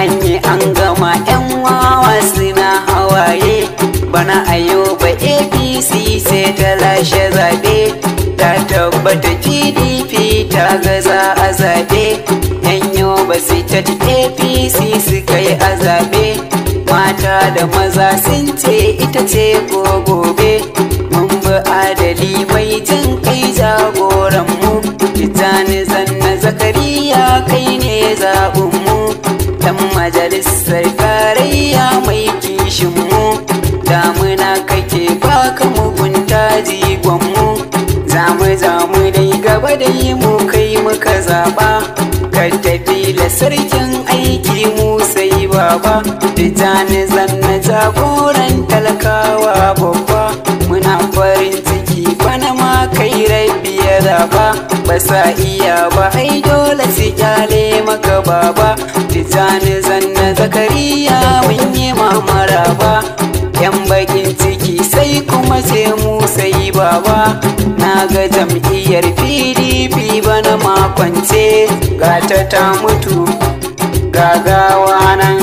an yi an gama 'yan wawa suna hawaye. Bana Ayoba APC sai ta lashe zaɓe, ta tabbata PDP ta gaza a zaɓe. 'Yan Yobe State APC suka yi a zaɓe, mata da maza sun ce ita ce ko gobe. Mun bi adali mai jin kai jagoranmu, Tijjani Zanna Zakariya kai ne zaɓinmu. Dan majalisar tarayya mai kishinmu, damuna kake baka mugunta jigonmu. Zamu dai gaba dai mu kai muka zaɓa, ka tafi da sarkin aiki mu sai baba. Tijjani Zanna jagoran talakawa babba, muna farin ciki bana ma kai rabi ya zaba. Ba sa iya ba ai dole su kyale maka baba. Tijjani Zanna Zakariya mun yi mamara ba, 'yan bakin ciki sai kuma ce mu sai baba. Na ga jam'iyyar PDP bana makwance, gata ta mutu gagawa nan,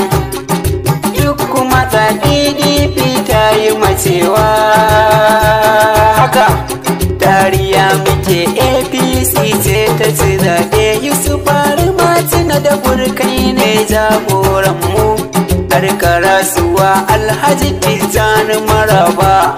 duk kuma ta PDP ta yi macewa. Haka dariya muke APC ce ta ci zaɓe, Yusuf Matina da Burkai ne jagoranmu. Har karasuwa Alhaji Tijjani Maraba.